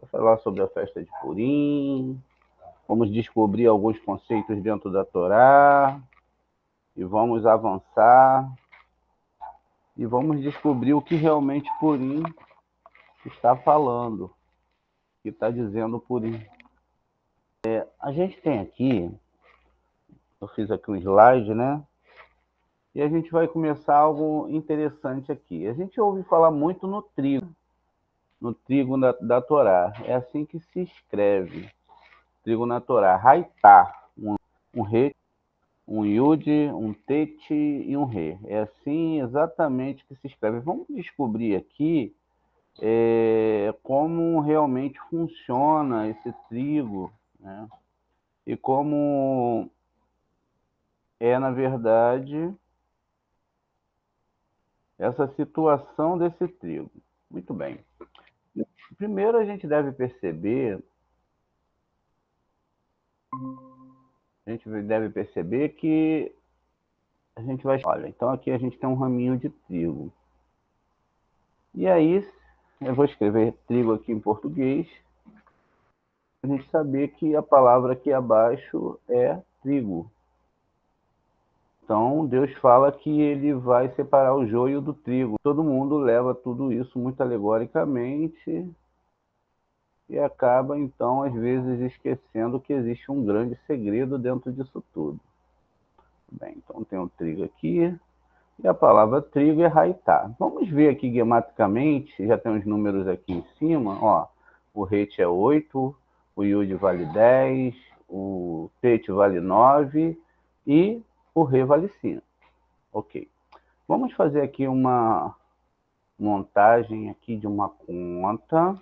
Vou falar sobre a festa de Purim. Vamos descobrir alguns conceitos dentro da Torá. E vamos avançar. E vamos descobrir o que realmente Purim está falando. O que está dizendo Purim. A gente tem aqui, eu fiz aqui um slide, né? E a gente vai começar algo interessante aqui. A gente ouve falar muito no trigo da Torá. É assim que se escreve. Trigo na Torá. Haitá, um re, um yud, um tet e um re. É assim exatamente que se escreve. Vamos descobrir aqui como realmente funciona esse trigo, né? E como é, na verdade, essa situação desse trigo. Muito bem. Primeiro a gente deve perceber, que a gente vai. Olha, então aqui a gente tem um raminho de trigo. E aí, eu vou escrever trigo aqui em português, para a gente saber que a palavra aqui abaixo é trigo. Então, Deus fala que ele vai separar o joio do trigo. Todo mundo leva tudo isso muito alegoricamente e acaba, então, às vezes, esquecendo que existe um grande segredo dentro disso tudo. Bem, então tem o trigo aqui, e a palavra trigo é raitá. Vamos ver aqui gramaticamente, já tem os números aqui em cima, ó. O rete é 8, o iud vale 10, o tet vale 9 e o re vale 5. Ok. Vamos fazer aqui uma montagem aqui de uma conta.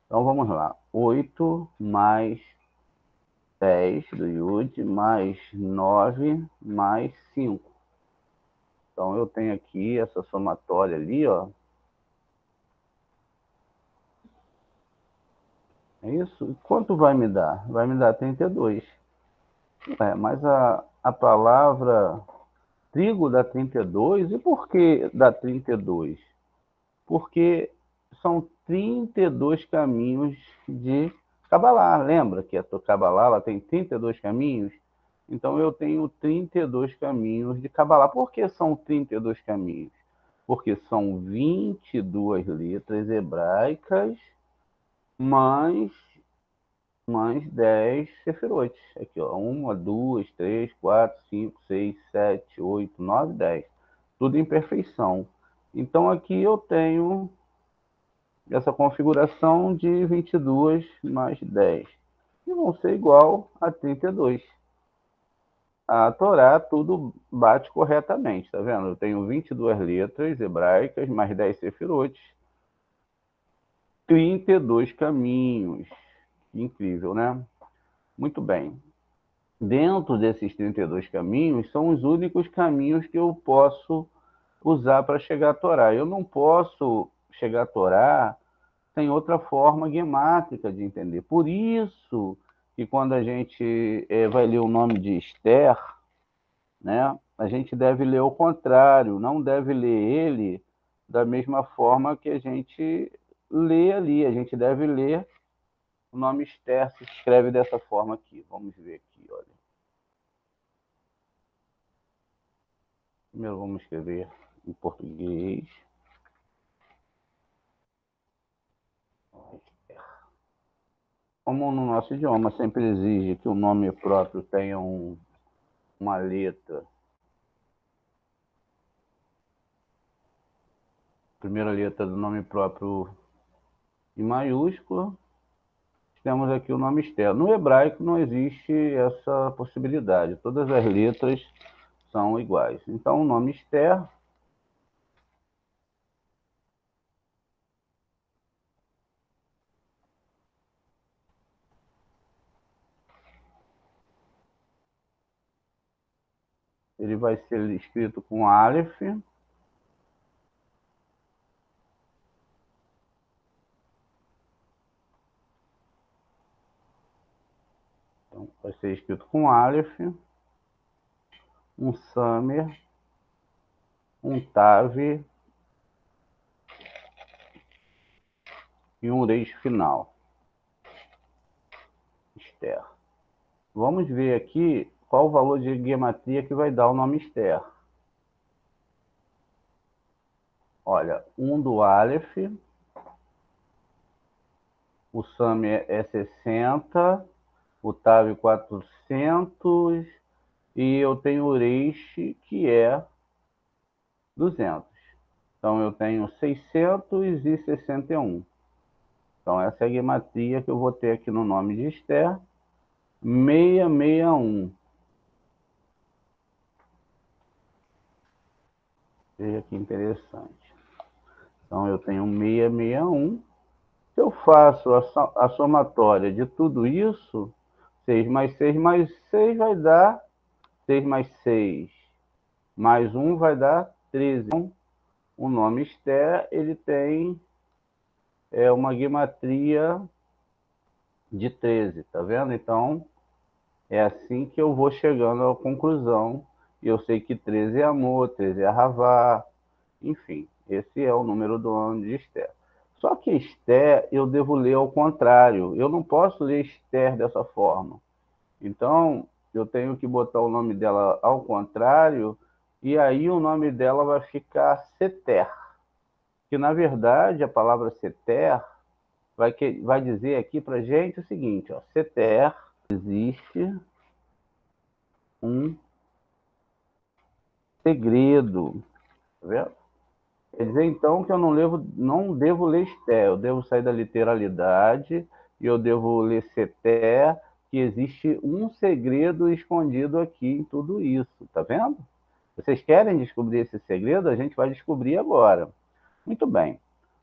Então vamos lá. 8 mais 10 do iud mais 9 mais 5. Então eu tenho aqui essa somatória ali, ó. É isso? Quanto vai me dar? Vai me dar 32. Mas a palavra trigo dá 32. E por que dá 32? Porque são 32 caminhos de Cabalá. Lembra que a Cabalá ela tem 32 caminhos? Então eu tenho 32 caminhos de Cabalá. Por que são 32 caminhos? Porque são 22 letras hebraicas mais 10 sefirotes. Aqui, ó. 1, 2, 3, 4, 5, 6, 7, 8, 9, 10. Tudo em perfeição. Então aqui eu tenho essa configuração de 22 mais 10. E vão ser igual a 32. A Torá tudo bate corretamente, tá vendo? Eu tenho 22 letras hebraicas mais 10 sefirotes, 32 caminhos. Incrível, né? Muito bem. Dentro desses 32 caminhos, são os únicos caminhos que eu posso usar para chegar à Torá. Eu não posso chegar à Torá sem outra forma gemática de entender. Por isso que quando a gente vai ler o nome de Esther, né, a gente deve ler o contrário, não deve ler ele da mesma forma que a gente lê ali. A gente deve ler o nome Esther, se escreve dessa forma aqui. Vamos ver aqui, olha. Primeiro vamos escrever em português. Como no nosso idioma sempre exige que o nome próprio tenha uma letra, primeira letra do nome próprio em maiúscula, temos aqui o nome Esther. No hebraico não existe essa possibilidade, todas as letras são iguais. Então o nome Esther ele vai ser escrito com Aleph, então vai ser escrito com Aleph, um Samer, um Tav e um reis final. Esther. Vamos ver aqui qual o valor de gematria que vai dar o nome Esther. Olha, 1 do Aleph, o Sami é 60, o Tav 400 e eu tenho o Reish, que é 200. Então eu tenho 661. Então essa é a gematria que eu vou ter aqui no nome de Esther, 661. Veja que interessante. Então eu tenho 661. Se eu faço a somatória de tudo isso, 6 mais 6 mais 6 vai dar 6 mais 6 mais 1 vai dar 13. Então, o nome Esther, ele tem uma gematria de 13, tá vendo? Então, é assim que eu vou chegando à conclusão. E eu sei que 13 é amor, 13 é Havá, enfim, esse é o número do ano de Esther. Só que Esther eu devo ler ao contrário. Eu não posso ler Esther dessa forma. Então, eu tenho que botar o nome dela ao contrário, e aí o nome dela vai ficar Seter. Que, na verdade, a palavra Seter vai dizer aqui para gente o seguinte, ó, Seter, existe um segredo, tá vendo? Quer dizer, então, que eu não devo ler Esther, eu devo sair da literalidade e eu devo ler Seter, que existe um segredo escondido aqui em tudo isso, tá vendo? Vocês querem descobrir esse segredo? A gente vai descobrir agora. Muito bem.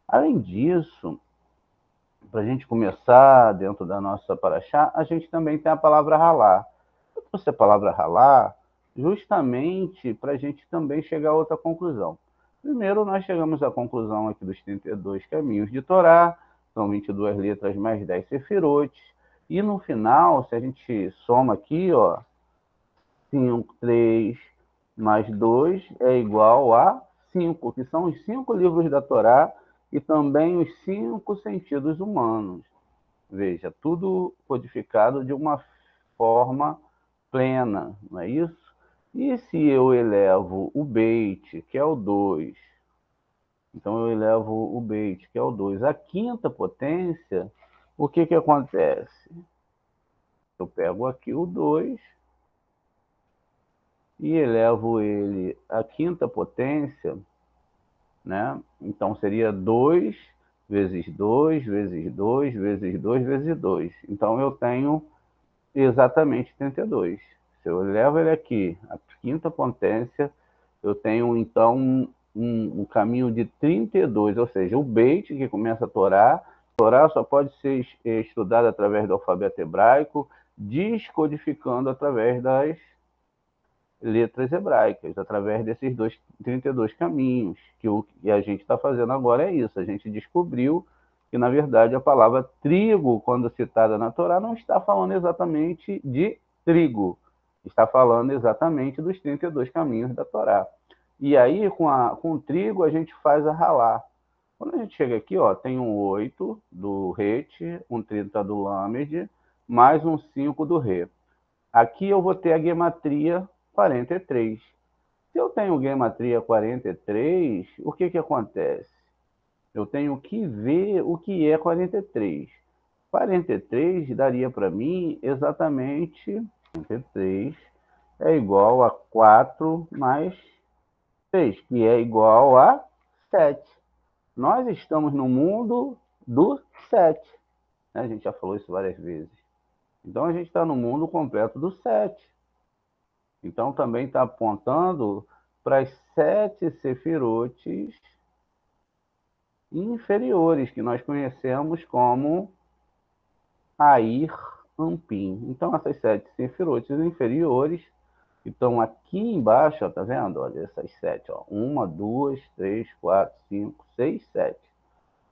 Além disso, para a gente começar dentro da nossa paraxá, a gente também tem a palavra ralá. Eu trouxe a palavra ralá justamente para a gente também chegar a outra conclusão. Primeiro, nós chegamos à conclusão aqui dos 32 caminhos de Torá, são 22 letras mais 10 sefirotes, e no final, se a gente soma aqui, ó, 5, 3 mais 2 é igual a 5, que são os 5 livros da Torá e também os 5 sentidos humanos. Veja, tudo codificado de uma forma plena, não é isso? E se eu elevo o Beit, que é o 2, então eu elevo o Beit, que é o 2, à quinta potência, o que que acontece? Eu pego aqui o 2 e elevo ele à quinta potência, né? Então seria 2 vezes 2 vezes 2 vezes 2 vezes 2. Então eu tenho exatamente 32. Se eu elevo ele aqui à quinta potência, eu tenho então um caminho de 32, ou seja, o Beit, que começa a Torá. A Torá só pode ser estudada através do alfabeto hebraico, descodificando através das letras hebraicas, através desses 32 caminhos. Que o que a gente está fazendo agora é isso. A gente descobriu que, na verdade, a palavra trigo, quando citada na Torá, não está falando exatamente de trigo, está falando exatamente dos 32 caminhos da Torá. E aí, com o trigo, a gente faz a ralá. Quando a gente chega aqui, ó, tem um 8 do Het, um 30 do Lamed, mais um 5 do Re. Aqui eu vou ter a gematria 43. Se eu tenho gematria 43, o que que acontece? Eu tenho que ver o que é 43. 43 daria para mim exatamente 43 é igual a 4 mais 3, que é igual a 7. Nós estamos no mundo do 7. Né? A gente já falou isso várias vezes. Então a gente está no mundo completo do 7. Então também está apontando para as 7 sefirotes inferiores, que nós conhecemos como Air Ampim. Então essas 7 sefirotes inferiores que estão aqui embaixo, ó, tá vendo? Olha essas 7, ó. 1, 2, 3, 4, 5, 6, 7.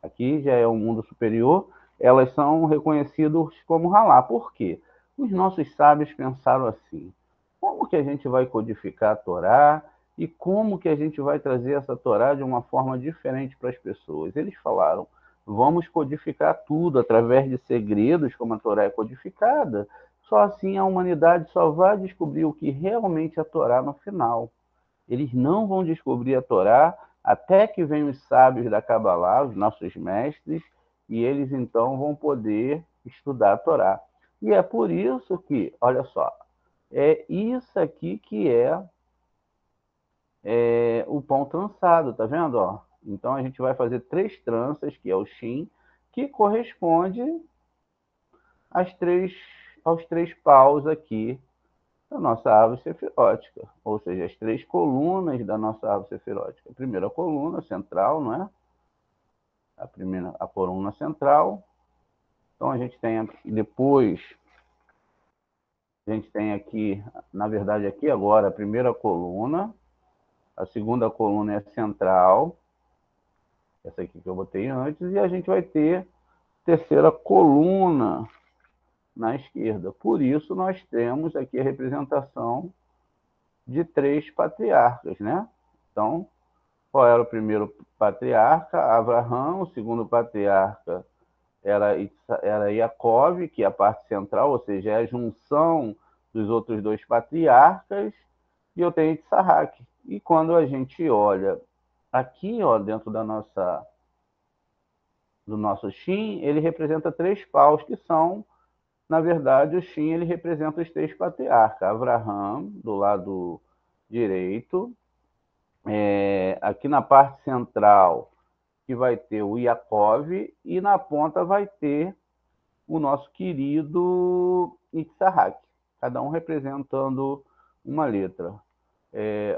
Aqui já é o mundo superior. Elas são reconhecidas como Halá. Por quê? Os nossos sábios pensaram assim: como que a gente vai codificar a Torá e como que a gente vai trazer essa Torá de uma forma diferente para as pessoas? Eles falaram, vamos codificar tudo através de segredos, como a Torá é codificada. Só assim a humanidade só vai descobrir o que realmente é a Torá no final. Eles não vão descobrir a Torá até que venham os sábios da Kabbalah, os nossos mestres, e eles então vão poder estudar a Torá. E é por isso que, olha só, é isso aqui que é o pão trançado, tá vendo? Ó? Então a gente vai fazer 3 tranças, que é o Shin, que corresponde às aos 3 paus aqui da nossa árvore sefirótica, ou seja, as 3 colunas da nossa árvore sefirótica. A primeira coluna central, não é? A coluna central. Então a gente tem depois, a gente tem aqui, na verdade aqui agora, a primeira coluna, a segunda coluna é central, essa aqui que eu botei antes, e a gente vai ter terceira coluna na esquerda. Por isso nós temos aqui a representação de 3 patriarcas, né? Então, qual era o primeiro patriarca? Abraão. O segundo patriarca era Jacob, que é a parte central, ou seja, é a junção dos outros 2 patriarcas, e eu tenho Issaque. E quando a gente olha aqui, ó, dentro do nosso Shin, ele representa 3 paus, que são, na verdade, o Shin ele representa os 3 patriarcas. Abraão, do lado direito, aqui na parte central, que vai ter o Yaakov, e na ponta vai ter o nosso querido Yitzhak, cada um representando uma letra.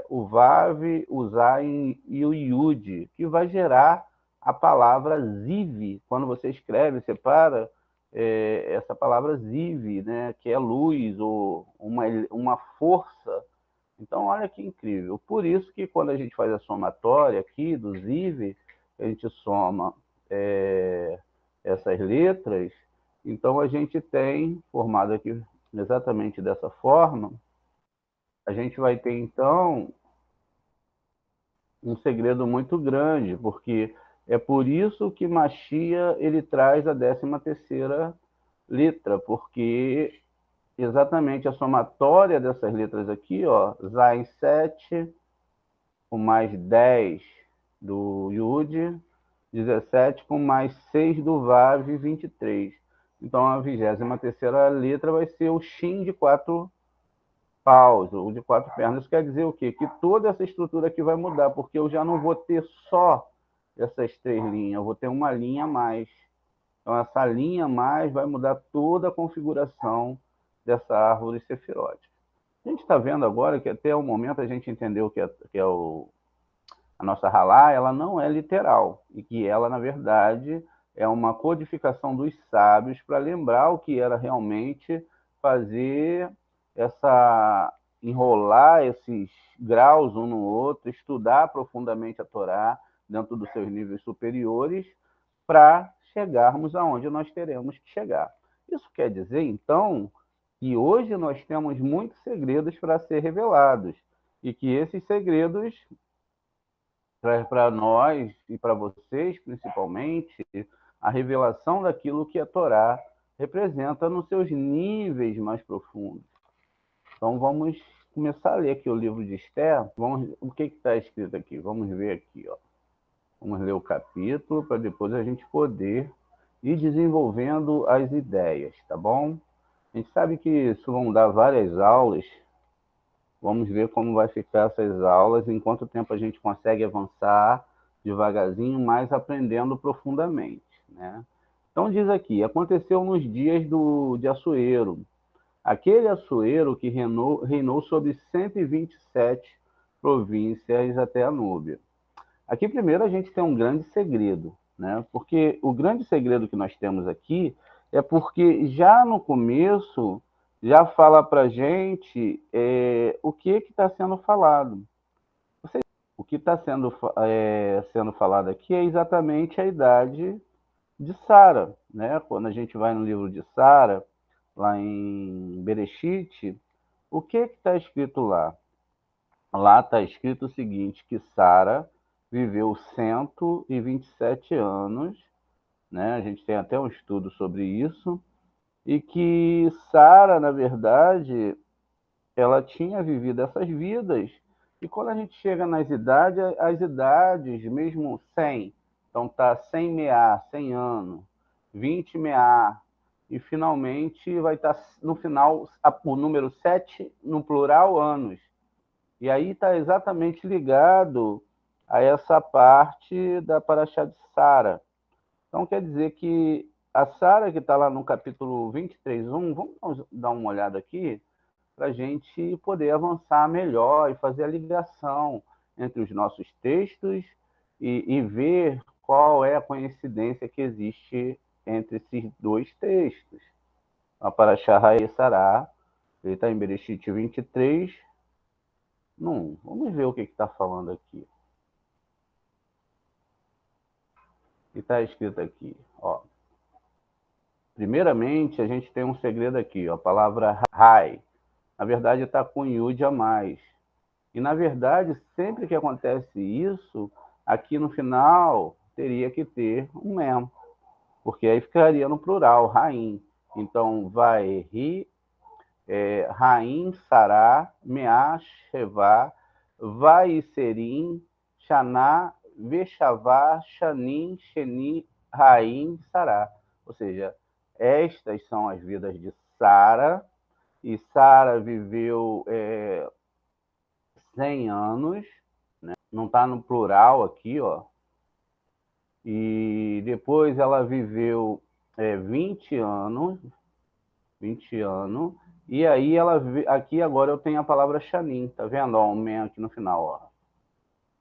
O Vav, o Zain e o Yud, que vai gerar a palavra Ziv. Quando você escreve, separa essa palavra Ziv, né, que é luz ou uma força. Então, olha que incrível. Por isso que quando a gente faz a somatória aqui do Ziv, a gente soma essas letras, então a gente tem, formado aqui exatamente dessa forma, a gente vai ter então um segredo muito grande, porque é por isso que Machia ele traz a 13ª letra, porque exatamente a somatória dessas letras aqui, ó, Zain 7, com mais 10 do Yud, 17 com mais 6 do Vav, 23. Então a 23ª letra vai ser o Shin de 4 paus, ou de 4 pernas. Isso quer dizer o quê? Que toda essa estrutura aqui vai mudar, porque eu já não vou ter só essas 3 linhas, eu vou ter uma linha a mais. Então essa linha a mais vai mudar toda a configuração dessa árvore sefirótica. A gente está vendo agora que até o momento a gente entendeu que a nossa Halá, ela não é literal, e que ela, na verdade, é uma codificação dos sábios para lembrar o que era realmente fazer enrolar esses graus um no outro, estudar profundamente a Torá dentro dos seus níveis superiores, para chegarmos aonde nós teremos que chegar. Isso quer dizer, então, que hoje nós temos muitos segredos para ser revelados, e que esses segredos traz para nós e para vocês, principalmente, a revelação daquilo que a Torá representa nos seus níveis mais profundos. Então vamos começar a ler aqui o livro de Esther. O que está escrito aqui? Vamos ver aqui, ó. Vamos ler o capítulo para depois a gente poder ir desenvolvendo as ideias, tá bom? A gente sabe que isso vão dar várias aulas. Vamos ver como vai ficar essas aulas, em quanto tempo a gente consegue avançar devagarzinho, mas aprendendo profundamente, né? Então diz aqui, aconteceu nos dias de Assuero, aquele Assuero que reinou sobre 127 províncias até a Núbia. Aqui primeiro a gente tem um grande segredo, né? Porque o grande segredo que nós temos aqui é porque já no começo já fala para gente o que está sendo falado. O que está sendo falado aqui é exatamente a idade de Sara, né? Quando a gente vai no livro de Sara, lá em Bereshit, o que está escrito lá? Lá está escrito o seguinte, que Sara viveu 127 anos né? A gente tem até um estudo sobre isso, e que Sara, na verdade, ela tinha vivido essas vidas, e quando a gente chega nas idades, as idades, mesmo 100, então tá 100 mear, 100 anos, 20 mear, e finalmente vai estar no final o número 7 no plural, anos. E aí está exatamente ligado a essa parte da Paraxá de Sara. Então quer dizer que a Sara, que está lá no capítulo 23:1, vamos dar uma olhada aqui, para a gente poder avançar melhor e fazer a ligação entre os nossos textos e ver qual é a coincidência que existe entre esses dois textos. A Paraxá Raê Sará, ele está em Bereshit 23. Não, vamos ver o que está falando aqui. E está escrito aqui, ó. Primeiramente, a gente tem um segredo aqui, ó, a palavra Rai. Na verdade, está com Yud a mais. E, na verdade, sempre que acontece isso, aqui no final teria que ter um mem, porque aí ficaria no plural, Raim. Então, vai ri, Raim, Sará, Meá, Shevá, vai Serim, Xaná, Vechavá, Xanim, Xeni, Raim, Sará. Ou seja, estas são as vidas de Sara, e Sara viveu 100 anos, né? Não está no plural aqui, ó. E depois ela viveu 20 anos, 20 anos, e aí ela aqui agora eu tenho a palavra Xanim, tá vendo? Ó, um men aqui no final, ó.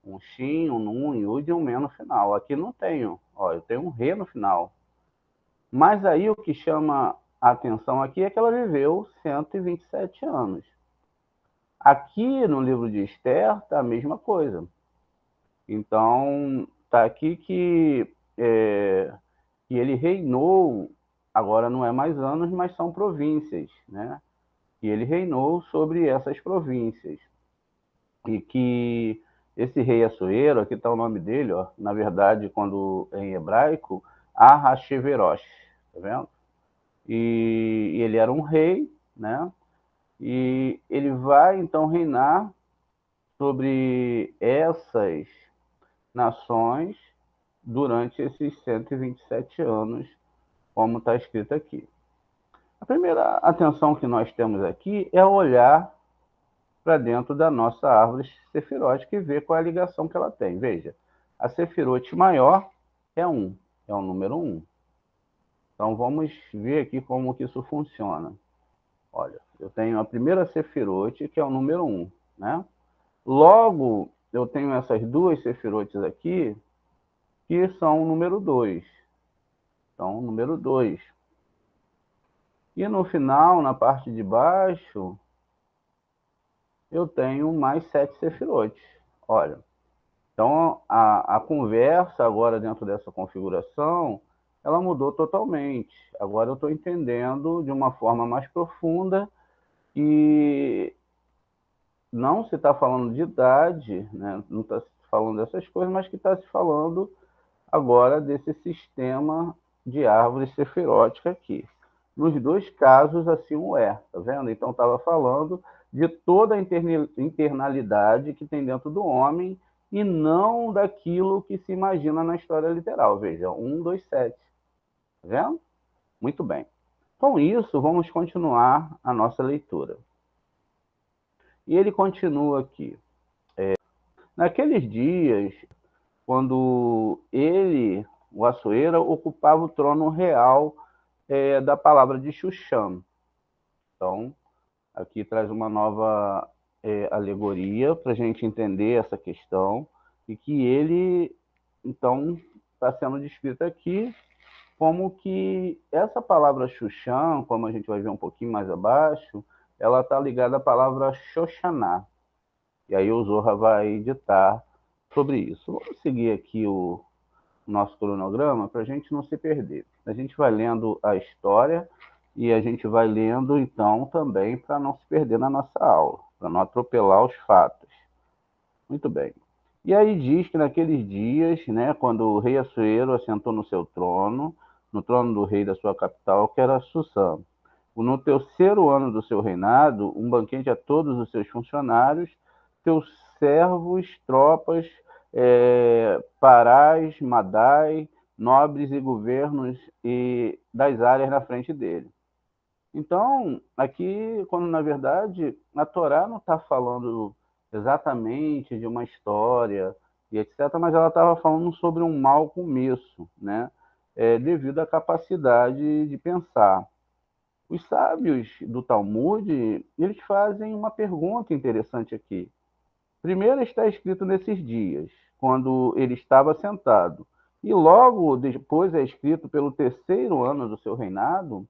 Um Shin, um Nun, um Yud e um men no final. Aqui não tenho, ó, eu tenho um Re no final. Mas aí o que chama a atenção aqui é que ela viveu 127 anos. Aqui no livro de Esther tá a mesma coisa. Então, tá aqui que ele reinou, agora não é mais anos, mas são províncias, né? E ele reinou sobre essas províncias. E que esse rei Assuero, aqui está o nome dele, ó, na verdade, quando em hebraico, Ahasverosh, tá vendo? E ele era um rei, né? E ele vai então reinar sobre essas nações durante esses 127 anos, como está escrito aqui. A primeira atenção que nós temos aqui é olhar para dentro da nossa árvore sefirótica e ver qual é a ligação que ela tem. Veja, a sefirote maior é 1, é o número 1. Então vamos ver aqui como que isso funciona. Olha, eu tenho a primeira sefirote, que é o número 1, né? Logo, eu tenho essas duas sefirotes aqui, que são o número 2. Então, o número 2. E no final, na parte de baixo, eu tenho mais 7 sefirotes. Olha, então a conversa agora dentro dessa configuração, ela mudou totalmente. Agora eu estou entendendo de uma forma mais profunda e não se está falando de idade, né? Não está se falando dessas coisas, mas que está se falando agora desse sistema de árvore sefirótica aqui. Nos dois casos, assim o é, tá vendo? Então, estava falando de toda a internalidade que tem dentro do homem e não daquilo que se imagina na história literal. Veja, 1, 2, 7. Tá vendo? Muito bem. Com isso, vamos continuar a nossa leitura. E ele continua aqui. Naqueles dias, quando ele, o Assuero, ocupava o trono real da palavra de Xuxã. Então, aqui traz uma nova alegoria para a gente entender essa questão, e que ele, então, está sendo descrito aqui como que essa palavra Xuxã, como a gente vai ver um pouquinho mais abaixo, ela está ligada à palavra Xoshaná. E aí o Zohar vai editar sobre isso. Vamos seguir aqui o nosso cronograma para a gente não se perder. A gente vai lendo a história e a gente vai lendo, então, também para não se perder na nossa aula, para não atropelar os fatos. Muito bem. E aí diz que naqueles dias, né, quando o rei Assuero assentou no seu trono, no trono do rei da sua capital, que era Susã, no terceiro ano do seu reinado, um banquete a todos os seus funcionários, seus servos, tropas, parais, madai, nobres e governos e das áreas na frente dele. Então, aqui, quando na verdade a Torá não está falando exatamente de uma história e etc., mas ela estava falando sobre um mau começo, né? Devido à capacidade de pensar. Os sábios do Talmud, eles fazem uma pergunta interessante aqui. Primeiro está escrito nesses dias, quando ele estava sentado. E logo depois é escrito pelo terceiro ano do seu reinado.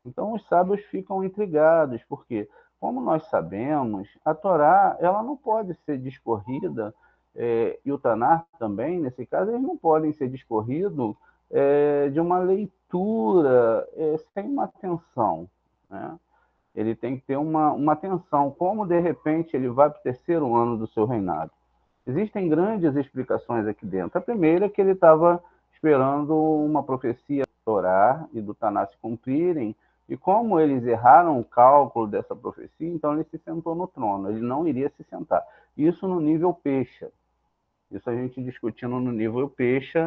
Então os sábios ficam intrigados, porque, como nós sabemos, a Torá ela não pode ser discorrida, e o Tanar também, nesse caso, eles não podem ser discorridos de uma leitura sem uma atenção, né? Ele tem que ter uma atenção, como de repente ele vai para o terceiro ano do seu reinado. Existem grandes explicações aqui dentro. A primeira é que ele estava esperando uma profecia do Torá e do Taná se cumprirem, e como eles erraram o cálculo dessa profecia, então ele se sentou no trono, ele não iria se sentar. Isso no nível peixe, isso a gente discutindo no nível peixe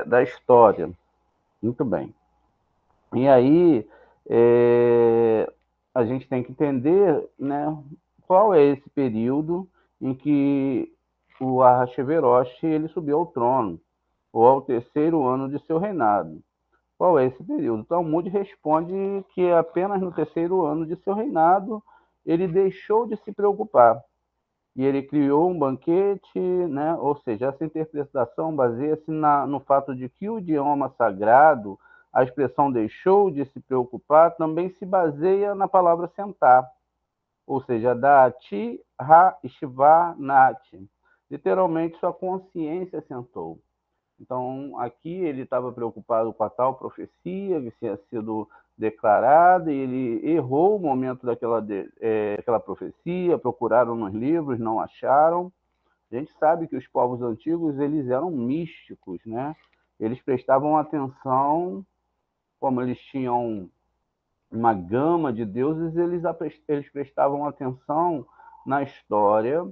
da história. Muito bem. E aí, a gente tem que entender, né, qual é esse período em que o Ahasverosh ele subiu ao trono, ou ao terceiro ano de seu reinado. Qual é esse período? O Talmud responde que apenas no terceiro ano de seu reinado ele deixou de se preocupar e ele criou um banquete, né? Ou seja, essa interpretação baseia-se no fato de que o idioma sagrado, a expressão deixou de se preocupar, também se baseia na palavra sentar, ou seja, dati ha ishva nati. Literalmente, sua consciência sentou. Então, aqui ele estava preocupado com a tal profecia que tinha sido declarada, e ele errou o momento daquela profecia, procuraram nos livros, não acharam. A gente sabe que os povos antigos eles eram místicos, né? Eles prestavam atenção, como eles tinham uma gama de deuses, eles prestavam atenção na história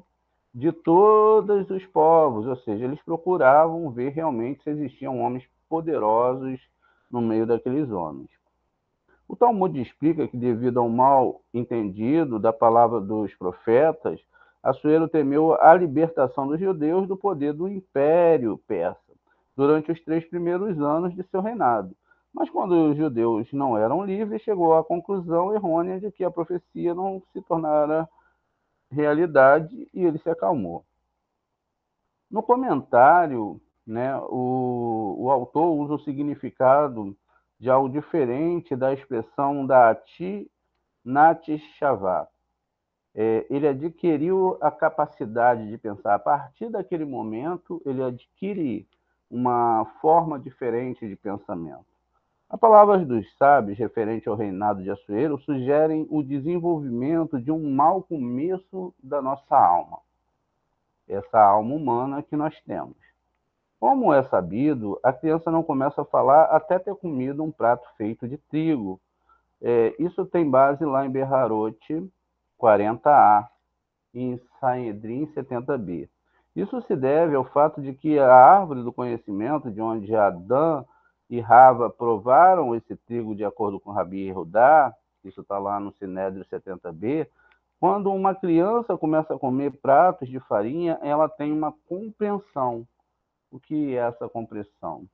de todos os povos, ou seja, eles procuravam ver realmente se existiam homens poderosos no meio daqueles homens. O Talmud explica que, devido ao mal entendido da palavra dos profetas, Assuero temeu a libertação dos judeus do poder do Império Persa durante os 3 primeiros anos de seu reinado. Mas quando os judeus não eram livres, chegou à conclusão errônea de que a profecia não se tornara realidade e ele se acalmou. No comentário, né, o autor usa o significado de algo diferente da expressão da Ati Nati Shavá. Ele adquiriu a capacidade de pensar. A partir daquele momento, ele adquire uma forma diferente de pensamento. As palavras dos sábios referente ao reinado de Assuero sugerem o desenvolvimento de um mau começo da nossa alma, essa alma humana que nós temos. Como é sabido, a criança não começa a falar até ter comido um prato feito de trigo. Isso tem base lá em Berharot 40a e em Sanhedrin 70b. Isso se deve ao fato de que a árvore do conhecimento, de onde Adão e Rava provaram esse trigo de acordo com Rabi Yehudá, isso está lá no Sinédrio 70b, quando uma criança começa a comer pratos de farinha, ela tem uma compreensão. O que é essa compreensão?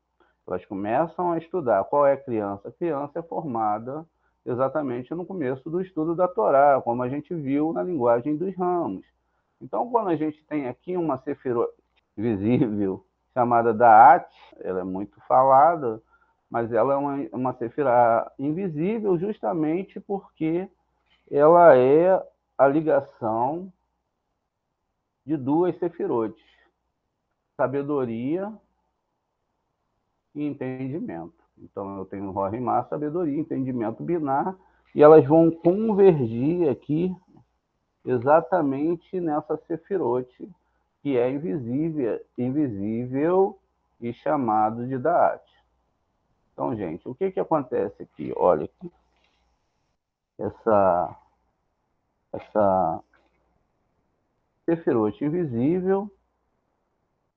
Elas começam a estudar. Qual é a criança? A criança é formada exatamente no começo do estudo da Torá, como a gente viu na linguagem dos ramos. Então, quando a gente tem aqui uma sefirot visível chamada Da'at, ela é muito falada, mas ela é uma sefirá invisível justamente porque ela é a ligação de duas sefirotes, sabedoria e entendimento. Então, eu tenho Rorimá, sabedoria, entendimento binar, e elas vão convergir aqui exatamente nessa sefirote, que é invisível e chamado de Da'at. Então, gente, o que acontece aqui? Olha aqui, essa Sefirot invisível,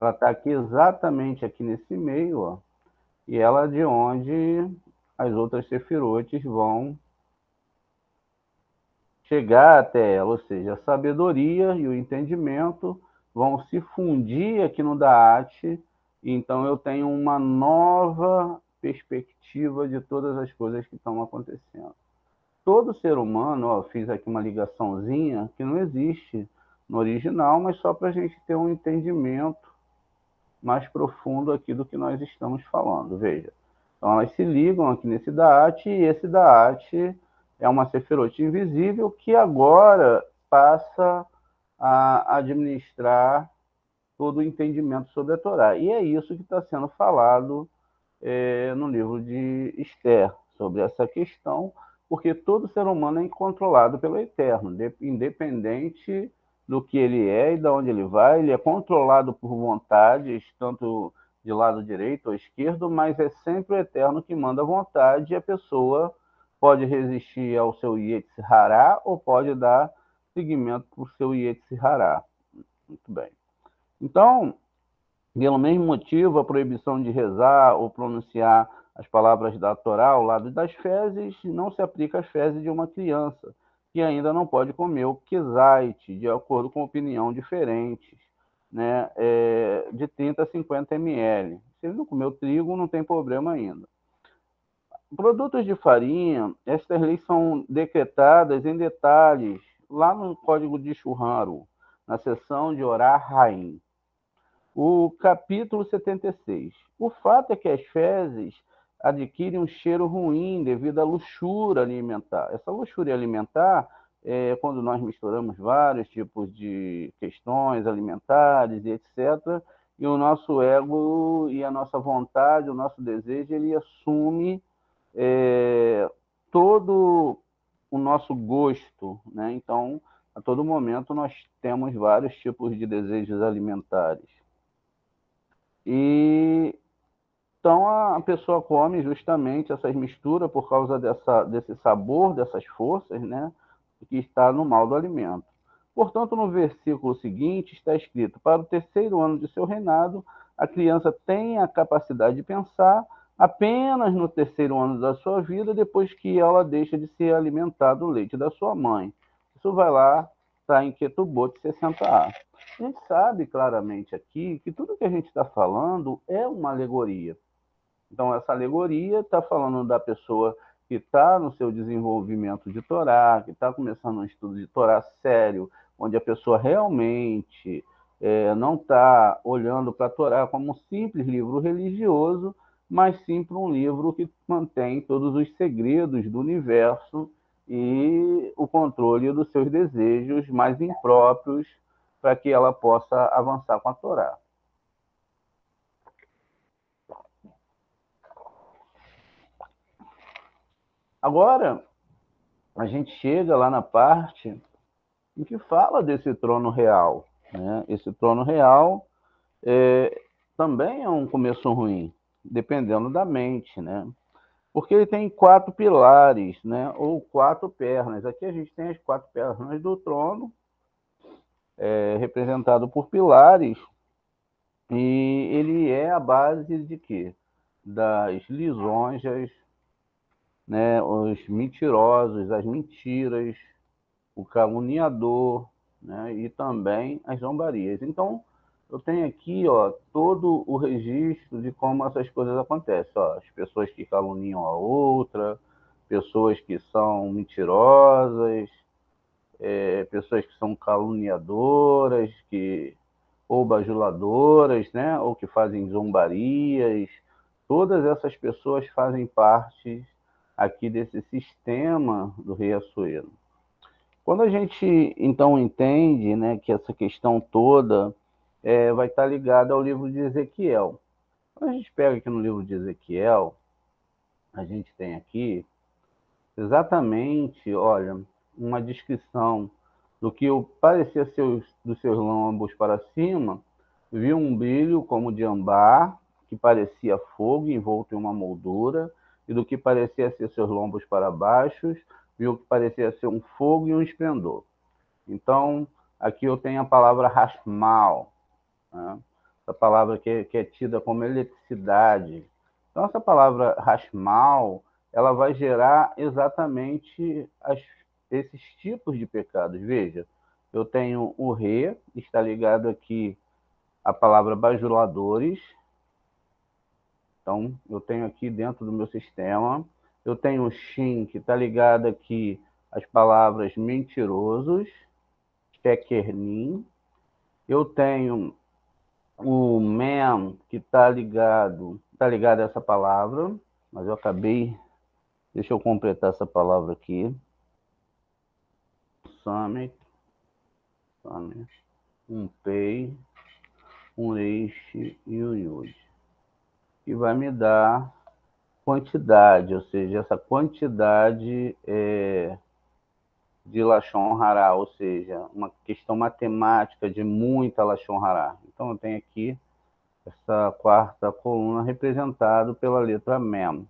ela está aqui exatamente aqui nesse meio, ó, e ela é de onde as outras Sefirotes vão chegar até ela, ou seja, a sabedoria e o entendimento vão se fundir aqui no Da'at, e então eu tenho uma nova perspectiva de todas as coisas que estão acontecendo. Todo ser humano, ó, fiz aqui uma ligaçãozinha que não existe no original, mas só para a gente ter um entendimento mais profundo aqui do que nós estamos falando. Veja, então elas se ligam aqui nesse Da'at, e esse Da'at é uma Sefirot invisível que agora passa a administrar todo o entendimento sobre a Torá. E é isso que está sendo falado no livro de Esther, sobre essa questão, porque todo ser humano é controlado pelo Eterno, independente do que ele é e de onde ele vai, ele é controlado por vontades, tanto de lado direito ou esquerdo, mas é sempre o Eterno que manda a vontade, e a pessoa pode resistir ao seu Yetzer Hará ou pode dar seguimento para o seu Yetzer Hará. Muito bem. Então, pelo mesmo motivo, a proibição de rezar ou pronunciar as palavras da Torá ao lado das fezes não se aplica às fezes de uma criança, que ainda não pode comer o quesite, de acordo com opinião diferentes, né, de 30 a 50 ml. Se ele não comeu trigo, não tem problema ainda. Produtos de farinha, estas leis são decretadas em detalhes lá no Código de Churraro, na seção de Orar Raim. O capítulo 76. O fato é que as fezes adquirem um cheiro ruim devido à luxúria alimentar. Essa luxúria alimentar é quando nós misturamos vários tipos de questões alimentares e etc. E o nosso ego e a nossa vontade, o nosso desejo, ele assume todo o nosso gosto, né? Então, a todo momento nós temos vários tipos de desejos alimentares. E então a pessoa come justamente essas misturas por causa desse sabor, dessas forças, né, que está no mal do alimento. Portanto, no versículo seguinte está escrito: para o terceiro ano de seu reinado, a criança tem a capacidade de pensar apenas no terceiro ano da sua vida, depois que ela deixa de se alimentar do leite da sua mãe. Isso vai lá, está em Ketubot 60a. A gente sabe claramente aqui que tudo que a gente está falando é uma alegoria. Então, essa alegoria está falando da pessoa que está no seu desenvolvimento de Torá, que está começando um estudo de Torá sério, onde a pessoa realmente não está olhando para a Torá como um simples livro religioso, mas sim para um livro que mantém todos os segredos do universo e o controle dos seus desejos mais impróprios para que ela possa avançar com a Torá. Agora, a gente chega lá na parte em que fala desse trono real, né? Esse trono real também é um começo ruim, dependendo da mente, né? Porque ele tem 4 pilares, né? Ou 4 pernas. Aqui a gente tem as 4 pernas do trono, representado por pilares, e ele é a base de quê? Das lisonjas, né? Os mentirosos, as mentiras, o caluniador, né? E também as zombarias. Então, eu tenho aqui, ó, todo o registro de como essas coisas acontecem. Ó, as pessoas que caluniam a outra, pessoas que são mentirosas, pessoas que são caluniadoras, ou bajuladoras, né? Ou que fazem zombarias. Todas essas pessoas fazem parte aqui desse sistema do rei Assuero. Quando a gente então entende, né, que essa questão toda vai estar ligada ao livro de Ezequiel. Quando a gente pega aqui no livro de Ezequiel, a gente tem aqui exatamente, olha, uma descrição do que parecia dos seus lombos para cima, viu um brilho como de ambar, que parecia fogo envolto em uma moldura, e do que parecia ser seus lombos para baixo, viu que parecia ser um fogo e um esplendor. Então, aqui eu tenho a palavra Hashmal, né? Essa palavra que é tida como eletricidade. Então, essa palavra Hashmal, ela vai gerar exatamente esses tipos de pecados. Veja, eu tenho o Re, está ligado aqui à palavra bajuladores. Então, eu tenho aqui dentro do meu sistema. Eu tenho o Shin, que está ligado aqui às palavras mentirosos, Kekernim. Eu tenho o man, que tá ligado a essa palavra, mas eu acabei, deixa eu completar essa palavra aqui. Summit, um pay, um eixe e um yud. Que vai me dar quantidade, ou seja, essa quantidade de Lashon Hara, ou seja, uma questão matemática de muita Lashon Hara. Então eu tenho aqui essa quarta coluna representada pela letra Mem.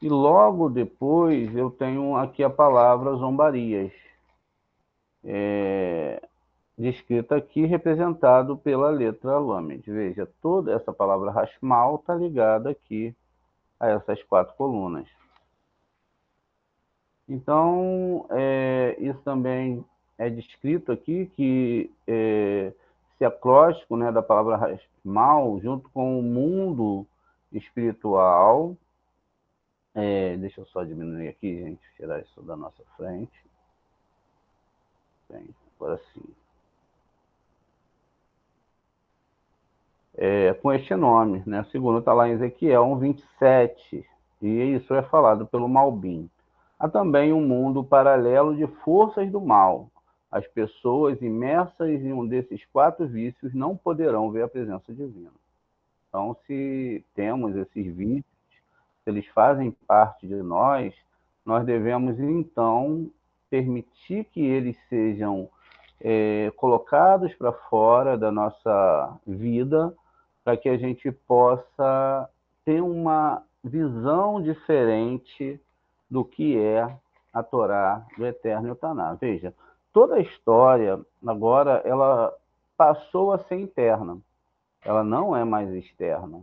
E logo depois eu tenho aqui a palavra zombarias, descrita aqui, representado pela letra Lamed. Veja, toda essa palavra Hashmal está ligada aqui a essas quatro colunas. Então, isso também é descrito aqui, que esse acróstico, né, da palavra Hashmal, junto com o mundo espiritual, deixa eu só diminuir aqui, gente, tirar isso da nossa frente. Bem, agora sim. Com este nome, né? Segundo está lá em Ezequiel 1:27, e isso é falado pelo Malbim. Há também um mundo paralelo de forças do mal. As pessoas imersas em um desses quatro vícios não poderão ver a presença divina. Então, se temos esses vícios, se eles fazem parte de nós, nós devemos, então, permitir que eles sejam colocados para fora da nossa vida, para que a gente possa ter uma visão diferente do que é a Torá do Eterno e o Taná. Veja, toda a história agora ela passou a ser interna, ela não é mais externa.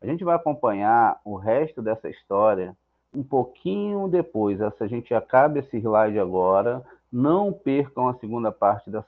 A gente vai acompanhar o resto dessa história um pouquinho depois. Se a gente acaba esse slide agora, não percam a segunda parte dessa